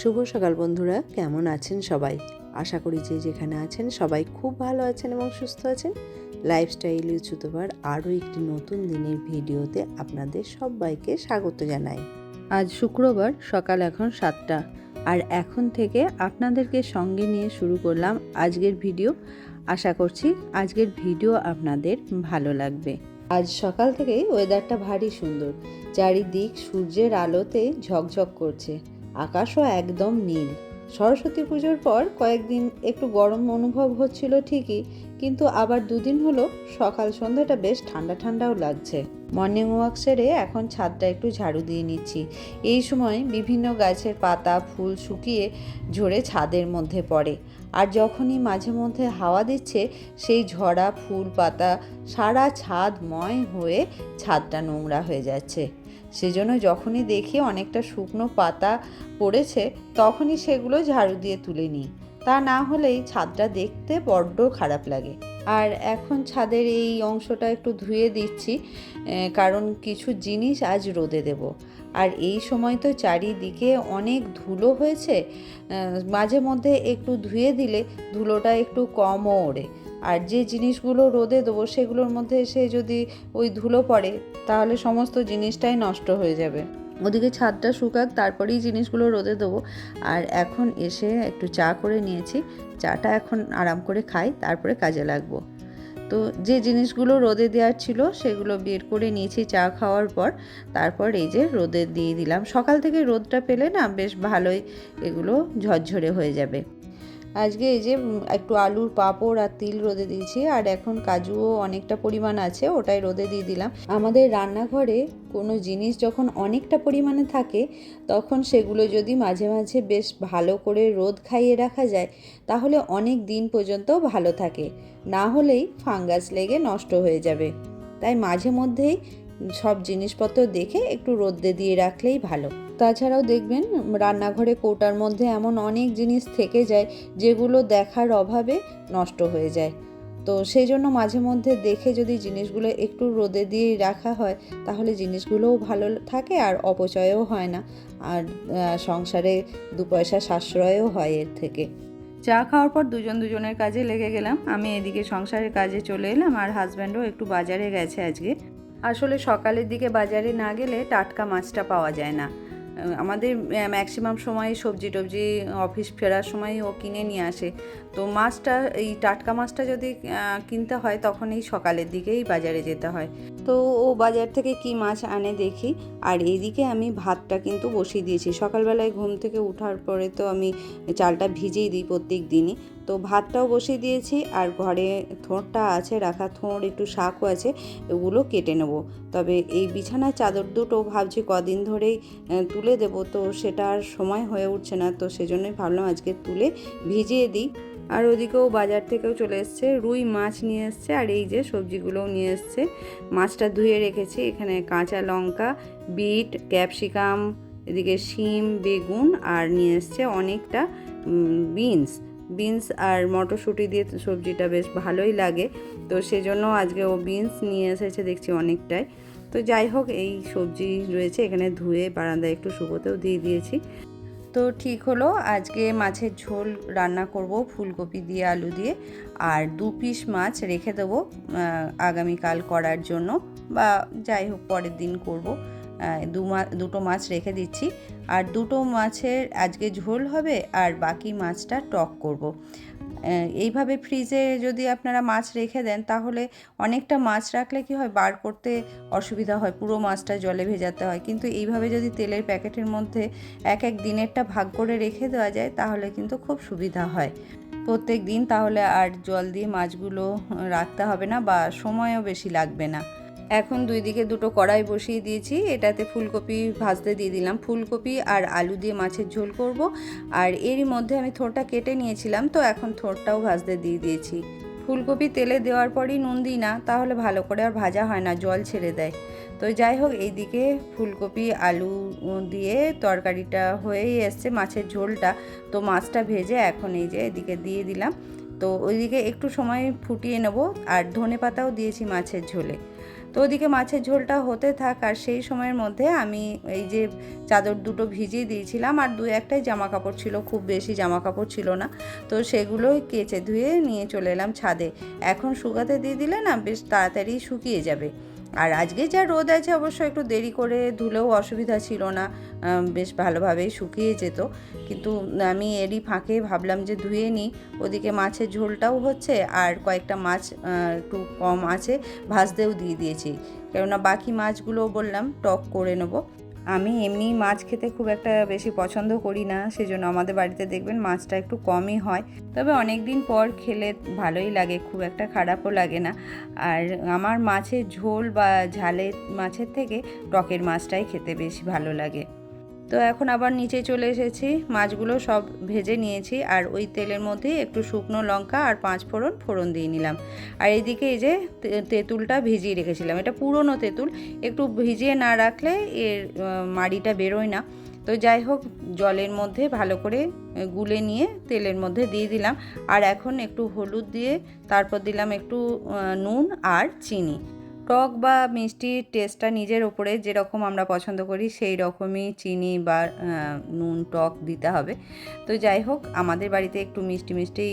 শুভ সকাল বন্ধুরা, কেমন আছেন সবাই? আশা করি যে যেখানে আছেন সবাই খুব ভালো আছেন এবং সুস্থ আছেন। লাইফস্টাইল ইউটিউবার আরও একটি নতুন দিনের ভিডিওতে আপনাদের সবাইকে স্বাগত জানাই। আজ শুক্রবার, সকাল এখন 7টা, আর এখন থেকে আপনাদেরকে সঙ্গে নিয়ে শুরু করলাম আজকের ভিডিও। আশা করছি আজকের ভিডিও আপনাদের ভালো লাগবে। আজ সকাল থেকেই ওয়েদারটা ভারী সুন্দর, চারিদিক সূর্যের আলোতে ঝকঝক করছে, আকাশও একদম নীল। সরস্বতী পুজোর পর কয়েকদিন একটু গরম অনুভব হচ্ছিল ঠিকই, কিন্তু আবার দুদিন হলো সকাল সন্ধ্যাটা বেশ ঠান্ডা ঠান্ডাও লাগছে। মর্নিং ওয়াক সেরে এখন ছাদটা একটু ঝাড়ু দিয়ে নিচ্ছি। এই সময় বিভিন্ন গাছের পাতা ফুল শুকিয়ে ঝরে ছাদের মধ্যে পড়ে, আর যখনই মাঝে মধ্যে হাওয়া দিচ্ছে সেই ঝরা ফুল পাতা সারা ছাদময় হয়ে ছাদটা নোংরা হয়ে যাচ্ছে। সেজন্য যখনই দেখি অনেকটা শুকনো পাতা পড়েছে তখনই সেগুলো ঝাড়ু দিয়ে তুলে নিই, তা না হলেই ছাদটা দেখতে বড্ড খারাপ লাগে। আর এখন ছাদের এই অংশটা একটু ধুয়ে দিচ্ছি, কারণ কিছু জিনিস আজ রোদে দেব। আর এই সময় তো চারিদিকে অনেক ধুলো হয়েছে, মাঝে মধ্যে একটু ধুয়ে দিলে ধুলোটা একটু কমও ওড়ে। আর যে জিনিসগুলো রোদে দেবো সেগুলোর মধ্যে এসে যদি ওই ধুলো পড়ে তাহলে সমস্ত জিনিসটাই নষ্ট হয়ে যাবে। ওদিকে ছাদটা শুকাক, তারপরেই জিনিসগুলো রোদে দেবো। আর এখন এসে একটু চা করে নিয়েছি, চাটা এখন আরাম করে খাই, তারপরে কাজে লাগবো। তো যে জিনিসগুলো রোদে দেওয়ার ছিল সেগুলো বের করে নিয়েছি চা খাওয়ার পর। তারপর এই যে রোদে দিয়ে দিলাম। সকাল থেকে রোদটা পেলে না বেশ ভালোই এগুলো ঝরঝরে হয়ে যাবে। আজকে এই যে একটু আলুর পাঁপড় আর তিল রোদে দিয়েছি, আর এখন কাজুও অনেকটা পরিমাণ আছে, ওটাই রোদে দিয়ে দিলাম। আমাদের রান্নাঘরে কোনো জিনিস যখন অনেকটা পরিমাণে থাকে তখন সেগুলো যদি মাঝে মাঝে বেশ ভালো করে রোদ খাইয়ে রাখা যায় তাহলে অনেক দিন পর্যন্ত ভালো থাকে, না হলেই ফাঙ্গাস লেগে নষ্ট হয়ে যাবে। তাই মাঝে মধ্যেই সব জিনিসপত্র দেখে একটু রোদে দিয়ে রাখলেই ভালো। তাছাড়াও দেখবেন রান্নাঘরে কৌটার মধ্যে এমন অনেক জিনিস থেকে যায় যেগুলো দেখার অভাবে নষ্ট হয়ে যায়। তো সেই জন্য মাঝে মধ্যে দেখে যদি জিনিসগুলো একটু রোদে দিয়ে রাখা হয় তাহলে জিনিসগুলোও ভালো থাকে আর অপচয়ও হয় না, আর সংসারে 2 পয়সা সাশ্রয়ও হয় এর থেকে। চা খাওয়ার পর দুজনের কাজে লেগে গেলাম। আমি এদিকে সংসারের কাজে চলে এলাম, আর হাজব্যান্ডও একটু বাজারে গেছে আজকে। আসলে সকালের দিকে বাজারে না গেলে টাটকা মাছটা পাওয়া যায় না। আমাদের ম্যাক্সিমাম সময় সবজি টবজি অফিস ফেরার সময় ও কিনে নিয়ে আসে। তো মাছটা, এই টাটকা মাছটা যদি কিনতে হয় তখন এই সকালের দিকেই বাজারে যেতে হয়। তো ও বাজার থেকে কি মাছ আনে দেখি। আর এইদিকে আমি ভাতটা কিন্তু বসিয়ে দিয়েছি। সকালবেলায় ঘুম থেকে ওঠার পরে তো আমি চালটা ভিজিয়ে দিই প্রত্যেক দিনই। তো ভাতটাও বসিয়ে দিয়েছি, আর ঘরে থোঁড়টা আছে রাখা, থোঁড় একটু শাকও আছে, এগুলো কেটে নেব। তবে এই বিছানার চাদর দুটো ভাবছি কদিন ধরেই তুলে দেব, তো সেটা আর সময় হয়ে উঠছে না, তো সেজন্যই ভাবলাম আজকে তুলে ভিজিয়ে দিই। আর ওদিকেও বাজার থেকেও চলে এসছে, রুই মাছ নিয়ে এসছে, আর এই যে সবজিগুলোও নিয়ে এসছে। মাছটা ধুয়ে রেখেছি, এখানে কাঁচা লঙ্কা, বিট, ক্যাপসিকাম, এদিকে শিম, বেগুন, আর নিয়ে এসছে অনেকটা বিনস আর মটরশুঁটি দিয়ে সবজিটা বেশ ভালোই লাগে, তো সেজন্য আজকে ও বিনস নিয়ে এসেছে দেখছি অনেকটাই। তো যাই হোক, এই সবজি রয়েছে এখানে, ধুয়ে বারান্দায় একটু শুকোতেও দিয়ে দিয়েছি। তো ঠিক হলো, আজকে মাছের ঝোল রান্না করব ফুলকপি দিয়ে আলু দিয়ে, আর 2 পিস মাছ রেখে দেবো আগামীকাল করার জন্য, বা যাই হোক পরের দিন করব। দুটো মাছ রেখে দিচ্ছি, আর দুটো মাছের আজকে ঝোল হবে আর বাকি মাছটা টক করব। এইভাবে ফ্রিজে যদি আপনারা মাছ রেখে দেন তাহলে অনেকটা মাছ রাখলে কি হয়, বার করতে অসুবিধা হয়, পুরো মাছটা জলে ভেজাতে হয়। কিন্তু এইভাবে যদি তেলের প্যাকেটের মধ্যে এক দিনেরটা ভাগ করে রেখে দেওয়া যায় তাহলে কিন্তু খুব সুবিধা হয় প্রত্যেক দিন, তাহলে আর জল দিয়ে মাছগুলো রাখতে হবে না বা সময়ও বেশি লাগবে না। এখন 2 দিকে দুটো কড়াই বসিয়ে দিয়েছি, এটাতে ফুলকপি ভাজতে দিয়ে দিলাম। ফুলকপি আর আলু দিয়ে মাছের ঝোল করব, আর এরই মধ্যে আমি থোড়টা কেটে নিয়েছিলাম, তো এখন থোড়টাও ভাজতে দিয়ে দিয়েছি। ফুলকপি তেলে দেওয়ার পরই নুন দিই না, তাহলে ভালো করে আর ভাজা হয় না, জল ছেড়ে দেয়। তো যাই হোক, এইদিকে ফুলকপি আলু দিয়ে তরকারিটা হয়েই এসছে, মাছের ঝোলটা। তো মাছটা ভেজে এখন এই যে এদিকে দিয়ে দিলাম। তো ওইদিকে একটু সময় ফুটিয়ে নেব। আর ধনেপাতাও দিয়েছি মাছের ঝোলে। তো ওদিকে মাছের ঝোলটা হতে থাক, আর সেই সময়ের মধ্যে আমি এই যে চাদর দুটো ভিজিয়ে দিয়েছিলাম আর দু একটাই জামা কাপড় ছিল, খুব বেশি জামা কাপড় ছিল না, তো সেগুলোই কেচে ধুয়ে নিয়ে চলে এলাম ছাদে। এখন শুকাতে দিয়ে দিলে না বেশ তাড়াতাড়ি শুকিয়ে যাবে। আর আজকে যা রোদ আছে অবশ্য একটু দেরি করে ধুলেও অসুবিধা ছিল না, বেশ ভালোভাবেই শুকিয়ে যেত। কিন্তু আমি এরই ফাঁকে ভাবলাম যে ধুয়ে নিই, ওদিকে মাছের ঝোলটাও হচ্ছে আর কয়েকটা মাছ একটু কম আছে ভাজতেও দিয়ে দিয়েছি, কেননা বাকি মাছগুলো বললাম টক করে নেব। আমি এমনি মাছ খেতে খুব একটা বেশি পছন্দ করি না, সেজন্য আমাদের বাড়িতে দেখবেন মাছটা একটু কমই হয়, তবে অনেক দিন পর খেলে ভালোই লাগে, খুব একটা খারাপও লাগে না। আর আমার মাছের ঝোল বা ঝালের মাছের থেকে টকের মাছটাই খেতে বেশি ভালো লাগে। তো এখন আবার নিচে চলে এসেছি, মাছগুলো সব ভেজে নিয়েছি আর ওই তেলের মধ্যে একটু শুকনো লঙ্কা আর 5 ফোড়ন দিয়ে নিলাম। আর এইদিকে এই যে তেঁতুলটা ভিজিয়ে রেখেছিলাম, এটা পুরনো তেঁতুল, একটু ভিজিয়ে না রাখলে এর মাড়িটা বেরোয় না। তো যাই হোক, জলের মধ্যে ভালো করে গুলে নিয়ে তেলের মধ্যে দিয়ে দিলাম। আর এখন একটু হলুদ দিয়ে তারপর দিলাম একটু নুন আর চিনি। টক বা মিষ্টির টেস্টটা নিজের ওপরে যেরকম আমরা পছন্দ করি সেই রকমই চিনি বা নুন টক দিতে হবে। তো যাই হোক, আমাদের বাড়িতে একটু মিষ্টি মিষ্টি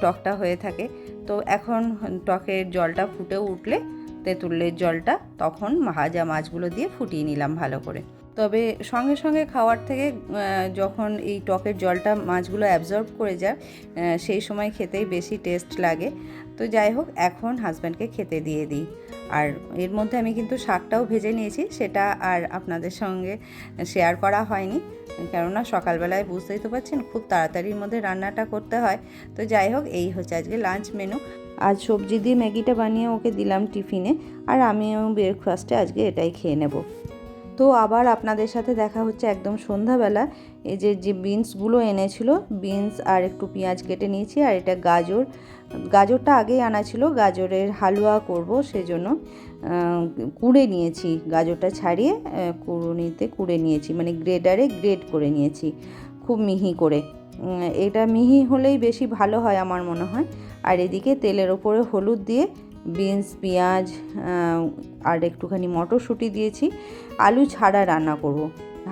টকটা হয়ে থাকে। তো এখন টকের জলটা ফুটে উঠলে তেঁতুলের জলটা তখন ভাজা মাছগুলো দিয়ে ফুটিয়ে নিলাম ভালো করে। তবে সঙ্গে সঙ্গে খাওয়ার থেকে যখন এই টকের জলটা মাছগুলো অ্যাবজর্ব করে যায় সেই সময় খেতেই বেশি টেস্ট লাগে। তো যাই হোক, এখন হাজব্যান্ডকে খেতে দিয়ে দিই। আর এর মধ্যে আমি কিন্তু শাকটাও ভেজে নিয়েছি, সেটা আর আপনাদের সঙ্গে শেয়ার করা হয়নি, কেননা সকালবেলায় বুঝতেই তো পারছেন খুব তাড়াতাড়ির মধ্যে রান্নাটা করতে হয়। তো যাই হোক, এই হচ্ছে আজকে লাঞ্চ মেনু। আজ সবজি দিয়ে ম্যাগিটা বানিয়ে ওকে দিলাম টিফিনে, আর আমিও ব্রেকফাস্টে আজকে এটাই খেয়ে নেব। তো আবার আপনাদের সাথে দেখা হচ্ছে একদম সন্ধ্যাবেলা। এই যে বিনসগুলো এনেছিল, বিনস আর একটু পেঁয়াজ কেটে নিয়েছি, আর এটা গাজরটা আগেই আনা ছিল, গাজরের হালুয়া করব সেজন্য কুড়ে নিয়েছি, গাজরটা ছাড়িয়ে কুড়ুনিতে কুড়ে নিয়েছি, মানে গ্রেডারে গ্রেড করে নিয়েছি খুব মিহি করে। এটা মিহি হলেই বেশি ভালো হয় আমার মনে হয়। আর এদিকে তেলের ওপরে হলুদ দিয়ে বিনস, পেঁয়াজ আর একটুখানি মটরশুঁটি দিয়েছি। আলু ছাড়া রান্না করব।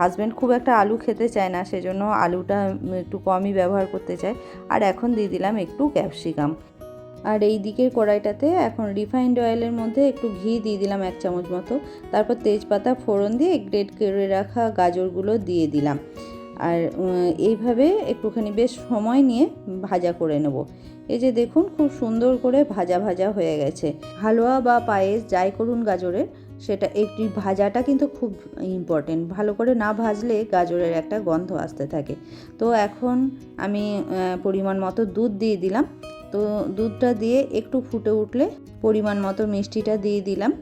হাজব্যান্ড খুব একটা আলু খেতে চায় না, সেজন্য আলুটা একটু কমই ব্যবহার করতে চায়। আর এখন দিয়ে দিলাম একটু ক্যাপসিকাম। আর এই দিকের কড়াইটাতে এখন রিফাইন্ড অয়েলের মধ্যে একটু ঘি দিয়ে দিলাম 1 চামচ মতো, তারপর তেজপাতা ফোড়ন দিয়ে গ্রেট করে রাখা গাজরগুলো দিয়ে দিলাম। আর এইভাবে একটুখানি বেশ সময় নিয়ে ভাজা করে নেব। এই যে দেখুন, খুব সুন্দর করে ভাজা ভাজা হয়ে গেছে। হালুয়া বা পায়েস যাই করুন গাজরের, সেটা একটু ভাজাটা কিন্তু খুব ইম্পর্টেন্ট, ভালো করে না ভাজলে গাজরের একটা গন্ধ আসতে থাকে। তো এখন আমি পরিমাণ মতো দুধ দিয়ে দিলাম। তো দুধটা দিয়ে একটু ফুটে উঠলে পরিমাণ মতো মিষ্টিটা দিয়ে দিলাম।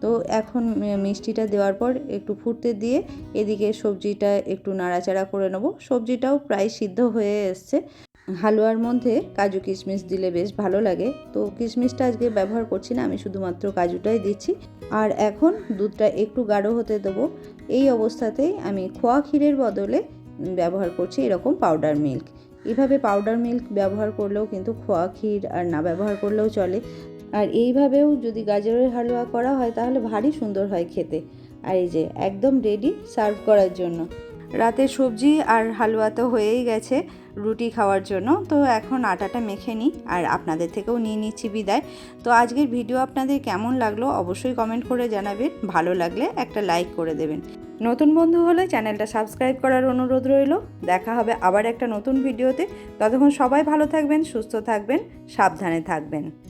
তো এখন মিষ্টিটা দেওয়ার পর একটু ফুটতে দিয়ে এদিকে সবজিটা একটু নাড়াচাড়া করে নেব। সবজিটাও প্রায় সিদ্ধ হয়ে এসছে। হালুয়ার মধ্যে কাজু কিশমিশ দিলে বেশ ভালো লাগে, তো কিশমিশটা আজকে ব্যবহার করছি না, আমি শুধুমাত্র কাজুটাই দিচ্ছি। আর এখন দুধটা একটু গাঢ় হতে দেবো। এই অবস্থাতেই আমি খোয়া ক্ষীরের বদলে ব্যবহার করছি এরকম পাউডার মিল্ক। এভাবে পাউডার মিল্ক ব্যবহার করলেও কিন্তু খোয়া ক্ষীর আর না ব্যবহার করলেও চলে। আর এইভাবেও যদি গাজরের হালুয়া করা হয় তাহলে ভারী সুন্দর হয় খেতে। আর এই যে একদম রেডি সার্ভ করার জন্য। রাতের সবজি আর হালুয়া তো হয়েই গেছে রুটি খাওয়ার জন্য। তো এখন আটাটা মেখে নিই আর আপনাদের থেকেও নিয়ে নিচ্ছি বিদায়। তো আজকের ভিডিও আপনাদের কেমন লাগলো অবশ্যই কমেন্ট করে জানাবেন, ভালো লাগলে একটা লাইক করে দেবেন। নতুন বন্ধু হলে চ্যানেলটা সাবস্ক্রাইব করার অনুরোধ রইল। দেখা হবে আবার একটা নতুন ভিডিওতে। ততক্ষণ সবাই ভালো থাকবেন, সুস্থ থাকবেন, সাবধানে থাকবেন।